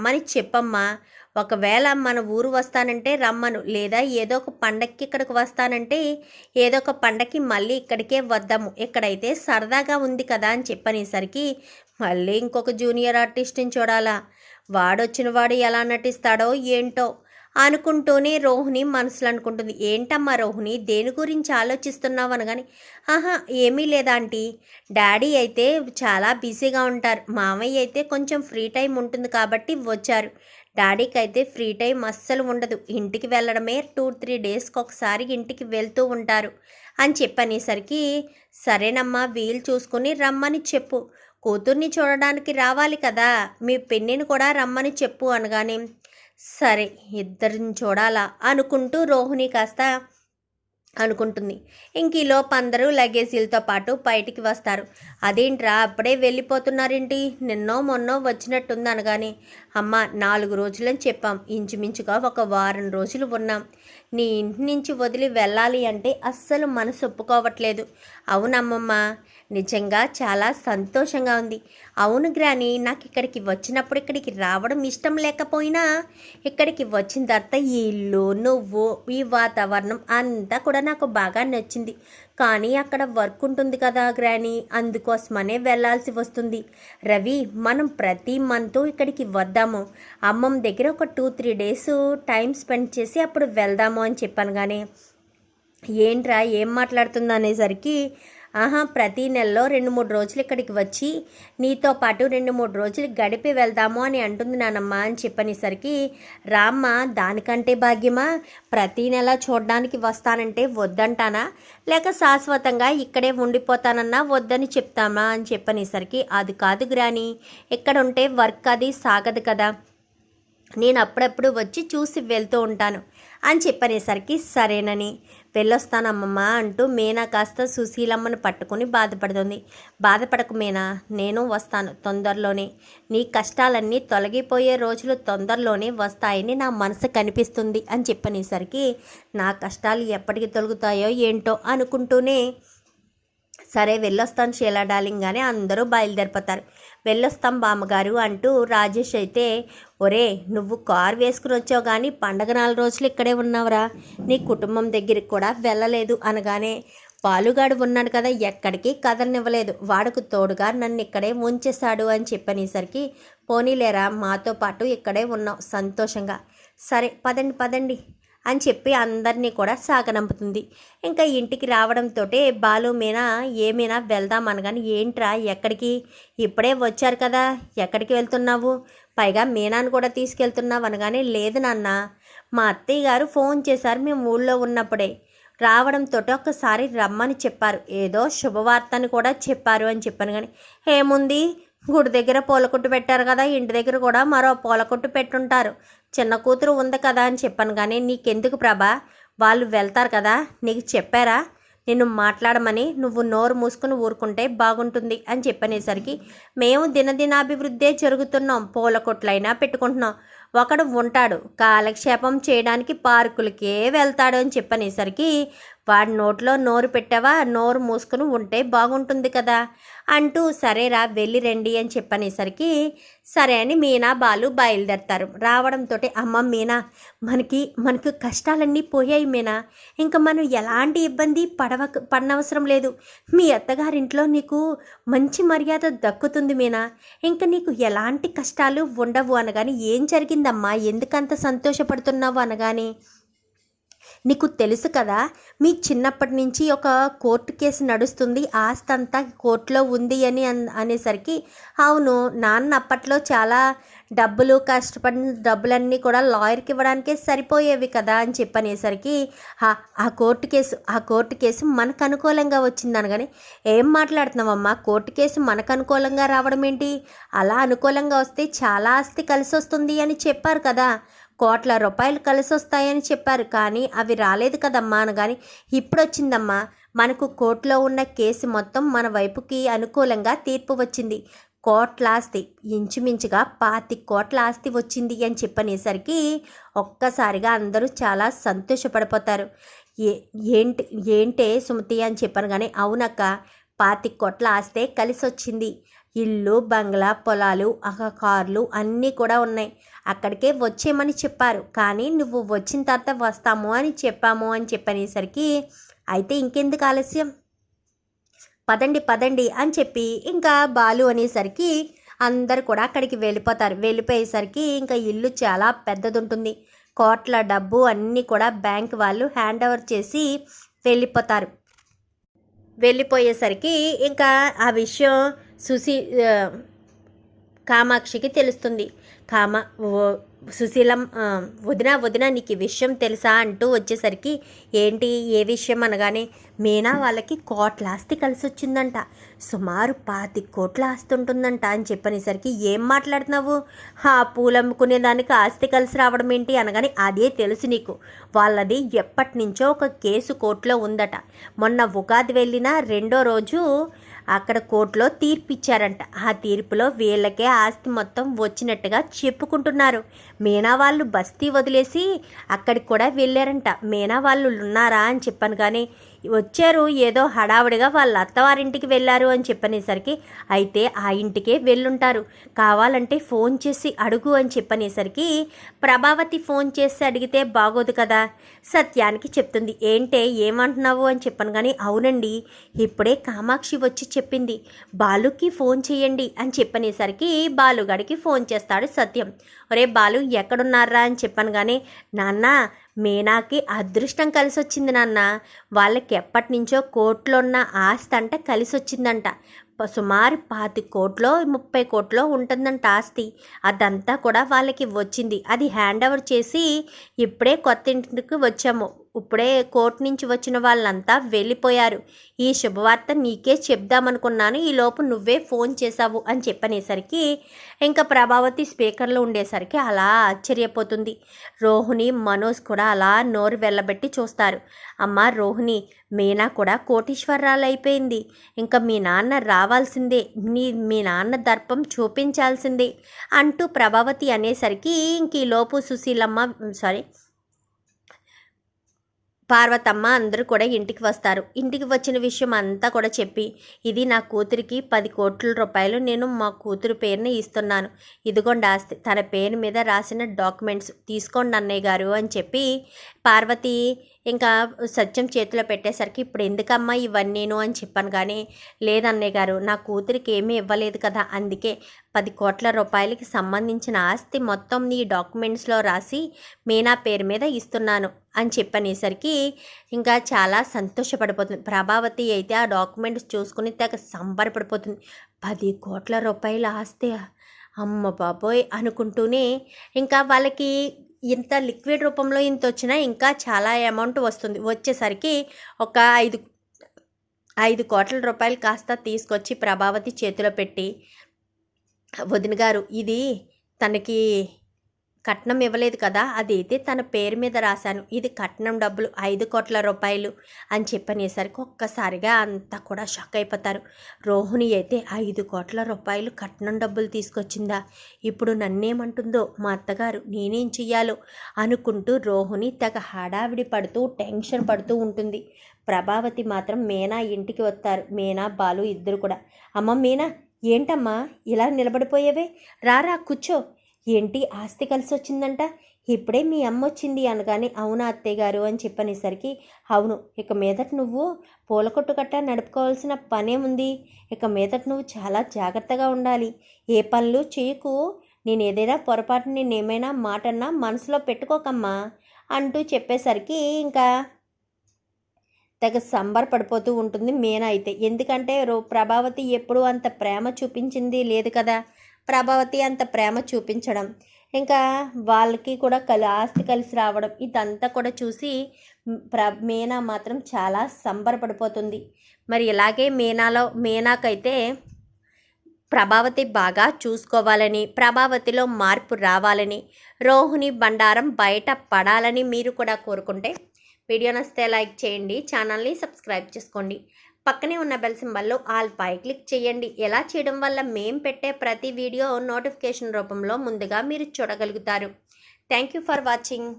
రమ్మని చెప్పమ్మా. ఒకవేళ మన ఊరు వస్తానంటే రమ్మను, లేదా ఏదో ఒక పండక్కి ఇక్కడికి వస్తానంటే ఏదో ఒక పండక్కి మళ్ళీ ఇక్కడికే వద్దాము, ఇక్కడైతే సరదాగా ఉంది కదా అని చెప్పనేసరికి మళ్ళీ ఇంకొక జూనియర్ ఆర్టిస్ట్ని చూడాలా. వాడొచ్చిన వాడు ఎలా నటిస్తాడో ఏంటో అనుకుంటూనే రోహిణి మనసులో అనుకుంటుంది. ఏంటమ్మా రోహిణి, దేని గురించి ఆలోచిస్తున్నావు అనగాని, ఆహా ఏమీ లేదా ఆంటీ, డాడీ అయితే చాలా బిజీగా ఉంటారు, మామయ్య అయితే కొంచెం ఫ్రీ టైం ఉంటుంది కాబట్టి వచ్చారు. డాడీకి అయితే ఫ్రీ టైం అస్సలు ఉండదు, ఇంటికి వెళ్ళడమే 2-3 డేస్కి ఒకసారి ఇంటికి వెళ్తూ ఉంటారు అని చెప్పనేసరికి, సరేనమ్మా వీలు చూసుకుని రమ్మని చెప్పు, కూతుర్ని చూడడానికి రావాలి కదా, మీ పిన్నిని కూడా రమ్మని చెప్పు అనగానే, సరే ఇద్దరిని చూడాలా అనుకుంటూ రోహిణి కాస్త అనుకుంటుంది. ఇంక ఈలోపు అందరూ లగేజీలతో పాటు బయటికి వస్తారు. అదేంట్రా అప్పుడే వెళ్ళిపోతున్నారేంటి, నిన్నో మొన్నో వచ్చినట్టుంది అనగానే, అమ్మ 4 రోజులని చెప్పాం, ఇంచుమించుగా ఒక వారం రోజులు ఉన్నాం, నీ ఇంటి నుంచి వదిలి వెళ్ళాలి అంటే అస్సలు మనసు ఒప్పుకోవట్లేదు. అవునమ్మమ్మ, నిజంగా చాలా సంతోషంగా ఉంది. అవును గ్రాని, నాకు ఇక్కడికి వచ్చినప్పుడు ఇక్కడికి రావడం ఇష్టం లేకపోయినా ఇక్కడికి వచ్చిన తర్వాత ఈ ఇల్లు, నువ్వు, ఈ వాతావరణం అంతా కూడా నాకు బాగా నచ్చింది. కానీ అక్కడ వర్క్ ఉంటుంది కదా గ్రాని, అందుకోసమనే వెళ్ళాల్సి వస్తుంది. రవి, మనం ప్రతి మంత్ ఇక్కడికి వద్దాము, అమ్మమ్మ దగ్గర ఒక 2-3 డేస్ టైం స్పెండ్ చేసి అప్పుడు వెళ్దాము అని చెప్పాను. కానీ ఏంట్రా ఏం మాట్లాడుతుంది అనేసరికి, ఆహా ప్రతీ నెలలో 2-3 రోజులు ఇక్కడికి వచ్చి నీతో పాటు 2-3 రోజులు గడిపి వెళ్దాము అని అంటుంది నానమ్మ అని చెప్పనేసరికి, రామ్మ దానికంటే భాగ్యమా, ప్రతీ నెల చూడడానికి వస్తానంటే వద్దంటానా, లేక శాశ్వతంగా ఇక్కడే ఉండిపోతానన్నా వద్దని చెప్తామా అని చెప్పనేసరికి, అది కాదు గ్రాని, ఇక్కడ ఉంటే వర్క్ అది సాగదు కదా, నేను అప్పుడప్పుడు వచ్చి చూసి వెళ్తూ ఉంటాను అని చెప్పనేసరికి, సరేనని వెళ్ళొస్తానమ్మమ్మ అంటూ మీనా కాస్త సుశీలమ్మను పట్టుకుని బాధపడుతుంది. బాధపడకు మీనా, నేను వస్తాను తొందరలోనే, నీ కష్టాలన్నీ తొలగిపోయే రోజులు తొందరలోనే వస్తాయని నా మనసు కనిపిస్తుంది అని చెప్పనేసరికి, నా కష్టాలు ఎప్పటికి తొలగుతాయో ఏంటో అనుకుంటూనే, సరే వెళ్ళొస్తాను షీలా డార్లింగ్ అని అందరూ బయలుదేరిపోతారు. వెళ్ళొస్తాం బామ్మగారు అంటూ రాజేష్ అయితే, ఒరే నువ్వు కారు వేసుకుని వచ్చావు కానీ పండగ 4 రోజులు ఇక్కడే ఉన్నావురా, నీ కుటుంబం దగ్గరికి కూడా వెళ్ళలేదు అనగానే, పాలుగాడు ఉన్నాడు కదా ఎక్కడికి కదలనివ్వలేదు, వాడుకు తోడుగా నన్ను ఇక్కడే ఉంచేశాడు అని చెప్పనేసరికి, పోనీలేరా మాతో పాటు ఇక్కడే ఉన్నావు సంతోషంగా, సరే పదండి పదండి అని చెప్పి అందరినీ కూడా సాగనంపుతుంది. ఇంకా ఇంటికి రావడంతో బాలు మీనా ఏమైనా వెళ్దాం అనగాని, ఏంట్రా ఎక్కడికి, ఇప్పుడే వచ్చారు కదా ఎక్కడికి వెళ్తున్నావు, పైగా మీనాను కూడా తీసుకెళ్తున్నావు అనగానే, లేదు నాన్న, మా అత్తయ్య గారు ఫోన్ చేశారు మేము ఊళ్ళో ఉన్నప్పుడే, రావడంతో ఒక్కసారి రమ్మని చెప్పారు, ఏదో శుభవార్తని కూడా చెప్పారు అని చెప్పాను. కానీ ఏముంది, గుడి దగ్గర పూలకొట్టు పెట్టారు కదా, ఇంటి దగ్గర కూడా మరో పూలకొట్టు పెట్టుంటారు, చిన్న కూతురు ఉంది కదా అని చెప్పాను. కానీ నీకెందుకు ప్రభా, వాళ్ళు వెళ్తారు కదా, నీకు చెప్పారా నిన్ను మాట్లాడమని, నువ్వు నోరు మూసుకుని ఊరుకుంటే బాగుంటుంది అని చెప్పనేసరికి, మేము దినదినాభివృద్ధే జరుగుతున్నాం, పూలకొట్లైనా పెట్టుకుంటున్నాం, ఒకడు ఉంటాడు కాలక్షేపం చేయడానికి పార్కులకే వెళ్తాడు అని చెప్పనేసరికి, వాడి నోట్లో నోరు పెట్టావా, నోరు మూసుకుని ఉంటే బాగుంటుంది కదా అంటూ, సరేరా వెళ్ళి రండి అని చెప్పనేసరికి, సరే అని మీనా బాలు బయలుదేరతారు. రావడంతో, అమ్మ మీనా, మనకు కష్టాలన్నీ పోయాయి మీనా, ఇంకా మనం ఎలాంటి ఇబ్బంది పడనవసరం లేదు, మీ అత్తగారింట్లో నీకు మంచి మర్యాద దక్కుతుంది మీనా, ఇంకా నీకు ఎలాంటి కష్టాలు ఉండవు అనగాని, ఏం జరిగిందమ్మా ఎందుకంత సంతోషపడుతున్నావు అనగాని, నీకు తెలుసు కదా మీ చిన్నప్పటి నుంచి ఒక కోర్టు కేసు నడుస్తుంది, ఆస్తి అంతా కోర్టులో ఉంది అని అనేసరికి, అవును నాన్న అప్పట్లో చాలా డబ్బులు కష్టపడిన డబ్బులన్నీ కూడా లాయర్కి ఇవ్వడానికే సరిపోయేవి కదా అని చెప్పనేసరికి, ఆ కోర్టు కేసు మనకు అనుకూలంగా వచ్చింది అనగానే, ఏం మాట్లాడుతున్నావమ్మా, కోర్టు కేసు మనకు అనుకూలంగా రావడం ఏంటి, అలా అనుకూలంగా వస్తే చాలా ఆస్తి కలిసి వస్తుంది అని చెప్పారు కదా, కోట్ల రూపాయలు కలిసి వస్తాయని చెప్పారు, కానీ అవి రాలేదు కదమ్మా అనగాని, ఇప్పుడు వచ్చిందమ్మా, మనకు కోర్టులో ఉన్న కేసు మొత్తం మన వైపుకి అనుకూలంగా తీర్పు వచ్చింది, కోట్ల ఆస్తి, ఇంచుమించుగా 25 కోట్ల ఆస్తి వచ్చింది అని చెప్పనేసరికి ఒక్కసారిగా అందరూ చాలా సంతోషపడిపోతారు. ఏంటే సుమతి అని చెప్పాను. కానీ అవునక్క, 25 కోట్ల ఆస్తే కలిసి వచ్చింది, ఇల్లు, బంగ్లా, పొలాలు, కార్లు అన్నీ కూడా ఉన్నాయి. అక్కడికే వచ్చేయమని చెప్పారు, కానీ నువ్వు వచ్చిన తర్వాత వస్తాము అని చెప్పాము అని చెప్పనేసరికి, అయితే ఇంకెందుకు ఆలస్యం, పదండి పదండి అని చెప్పి ఇంకా బాలు అనేసరికి అందరు కూడా అక్కడికి వెళ్ళిపోతారు. వెళ్ళిపోయేసరికి ఇంకా ఇల్లు చాలా పెద్దది ఉంటుంది. కోట్ల డబ్బు అన్నీ కూడా బ్యాంక్ వాళ్ళు హ్యాండ్ ఓవర్ చేసి వెళ్ళిపోతారు. వెళ్ళిపోయేసరికి ఇంకా ఆ విషయం కామాక్షికి తెలుస్తుంది. సుశీలం వదిన నీకు ఈ విషయం తెలుసా అంటూ వచ్చేసరికి, ఏంటి ఏ విషయం అనగానే, మీనా వాళ్ళకి కోట్ల ఆస్తి కలిసి వచ్చిందంట, సుమారు 25 కోట్ల ఆస్తి ఉంటుందంట అని చెప్పనేసరికి, ఏం మాట్లాడుతున్నావు, ఆ పూలమ్ముకునే దానికి ఆస్తి కలిసి రావడం ఏంటి అనగానే, అదే తెలుసు నీకు, వాళ్ళది ఎప్పటి నుంచో ఒక కేసు కోర్టులో ఉందట. మొన్న ఉగాది వెళ్ళిన రెండో రోజు అక్కడ కోర్టులో తీర్పు ఇచ్చారంట. ఆ తీర్పులో వీళ్ళకే ఆస్తి మొత్తం వచ్చినట్టుగా చెప్పుకుంటున్నారు. మీనా వాళ్ళు బస్తీ వదిలేసి అక్కడికి కూడా వెళ్ళారంట. మీనా వాళ్ళు ఉన్నారా అని చెప్పాను, కానీ వచ్చారు, ఏదో హడావుడిగా వాళ్ళ అత్తవారింటికి వెళ్ళారు అని చెప్పనేసరికి, అయితే ఆ ఇంటికే వెళ్ళుంటారు, కావాలంటే ఫోన్ చేసి అడుగు అని చెప్పనేసరికి, ప్రభావతి ఫోన్ చేసి అడిగితే బాగోదు కదా, సత్యానికి చెప్తుంది. ఏంటే ఏమంటున్నావు అని చెప్పాను, కానీ అవునండి ఇప్పుడే కామాక్షి వచ్చి చెప్పింది, బాలుకి ఫోన్ చేయండి అని చెప్పనేసరికి బాలుగాడికి ఫోన్ చేస్తాడు సత్యం. ఒరే బాలు ఎక్కడున్నారా అని చెప్పాను, కానీ నాన్న మీనాకి అదృష్టం కలిసి వచ్చింది నాన్న, వాళ్ళకి ఎప్పటి నుంచో కోట్లో ఉన్న ఆస్తి అంట కలిసి వచ్చిందంట. సుమారు 25 కోట్లో 30 కోట్లో ఉంటుందంట ఆస్తి. అదంతా కూడా వాళ్ళకి వచ్చింది. అది హ్యాండ్ ఓవర్ చేసి ఇప్పుడే కొత్త ఇంటికి వచ్చాము. ఇప్పుడే కోర్టు నుంచి వచ్చిన వాళ్ళంతా వెళ్ళిపోయారు. ఈ శుభవార్త నీకే చెప్దామనుకున్నాను, ఈలోపు నువ్వే ఫోన్ చేశావు అని చెప్పనేసరికి ఇంకా ప్రభావతి స్పీకర్లో ఉండేసరికి అలా ఆశ్చర్యపోతుంది. రోహిణి, మనోజ్ కూడా అలా నోరు వెళ్ళబెట్టి చూస్తారు. అమ్మ రోహిణి, మీనా కూడా కోటీశ్వరరాలు అయిపోయింది. ఇంకా మీ నాన్న రావాల్సిందే, మీ నాన్న దర్పం చూపించాల్సిందే అంటూ ప్రభావతి అనేసరికి ఇంక ఈలోపు పార్వతమ్మ అందరూ కూడా ఇంటికి వస్తారు. ఇంటికి వచ్చిన విషయం అంతా కూడా చెప్పి, ఇది నా కూతురికి 10 కోట్ల రూపాయలు నేను మా కూతురు పేరుని ఇస్తున్నాను, ఇదిగోండి ఆస్తి, తన పేరు మీద రాసిన డాక్యుమెంట్స్ తీసుకోండి అన్నయ్య గారు అని చెప్పి పార్వతి ఇంకా సత్యం చేతిలో పెట్టేసరికి, ఇప్పుడు ఎందుకమ్మా ఇవన్నీను అని చెప్పాను, కానీ లేదన్నయ్య గారు నా కూతురికి ఏమీ ఇవ్వలేదు కదా, అందుకే 10 కోట్ల రూపాయలకి సంబంధించిన ఆస్తి మొత్తం నీ డాక్యుమెంట్స్లో రాసి మీనా పేరు మీద ఇస్తున్నాను అని చెప్పనేసరికి ఇంకా చాలా సంతోషపడిపోతుంది. ప్రభావతి అయితే ఆ డాక్యుమెంట్స్ చూసుకుని తెగ సంబరపడిపోతుంది. 10 కోట్ల రూపాయల ఆస్తి, అమ్మ బాబోయ్ అనుకుంటూనే ఇంకా వాళ్ళకి ఇంత లిక్విడ్ రూపంలో ఇంత వచ్చినా ఇంకా చాలా అమౌంట్ వస్తుంది. వచ్చేసరికి ఒక 5 కోట్ల రూపాయలు కాస్త తీసుకొచ్చి ప్రభావతి చేతిలో పెట్టి, వదిన గారు ఇది తనకి కట్నం ఇవ్వలేదు కదా, అదైతే తన పేరు మీద రాశాను, ఇది కట్నం డబ్బులు 5 కోట్ల రూపాయలు అని చెప్పనేసరికి ఒక్కసారిగా అంతా కూడా షాక్ అయిపోతారు. రోహిణి అయితే 5 కోట్ల రూపాయలు కట్నం డబ్బులు తీసుకొచ్చిందా, ఇప్పుడు నన్నేమంటుందో మా అత్తగారు, నేనేం చెయ్యాలో అనుకుంటూ రోహిణి తెగ హడావిడి పడుతూ టెన్షన్ పడుతూ ఉంటుంది. ప్రభావతి మాత్రం మీనా ఇంటికి వస్తారు. మీనా, బాలు ఇద్దరు కూడా, అమ్మ మీనా ఏంటమ్మా ఇలా నిలబడిపోయేవే, రారా కూర్చో, ఏంటి ఆస్తి కలిసి వచ్చిందంట, ఇప్పుడే మీ అమ్మ వచ్చింది అనగానే, అవునా అత్తయ్య గారు అని చెప్పనేసరికి, అవును ఇక మీదట నువ్వు పూల కొట్టు గట్టా నడుపుకోవాల్సిన పనేముంది, ఇక మీదట నువ్వు చాలా జాగ్రత్తగా ఉండాలి, ఏ పనులు చేయకు, నేను ఏదైనా పొరపాటు నేనేమైనా మాటన్నా మనసులో పెట్టుకోకమ్మా అంటూ చెప్పేసరికి ఇంకా తెగ సంబరపడిపోతూ ఉంటుంది మీనా అయితే. ఎందుకంటే ప్రభావతి ఎప్పుడూ అంత ప్రేమ చూపించింది లేదు కదా, ప్రభావతి అంత ప్రేమ చూపించడం, ఇంకా వాళ్ళకి కూడా ఆస్తి కలిసి రావడం, ఇదంతా కూడా చూసి మీనా మాత్రం చాలా సంబరపడిపోతుంది. మరి ఇలాగే మీనాకైతే ప్రభావతి బాగా చూసుకోవాలని, ప్రభావతిలో మార్పు రావాలని, రోహిణి బండారం బయట పడాలని మీరు కూడా కోరుకుంటే వీడియో నచ్చితే లైక్ చేయండి, ఛానల్ని సబ్స్క్రైబ్ చేసుకోండి, పక్కనే ఉన్న బెల్ సింబల్లో ఆల్ పై క్లిక్ చేయండి. ఎలా చేయడం వల్ల మేం పెట్టే ప్రతి వీడియో నోటిఫికేషన్ రూపంలో ముందుగా మీరు చూడగలుగుతారు. Thank you for watching.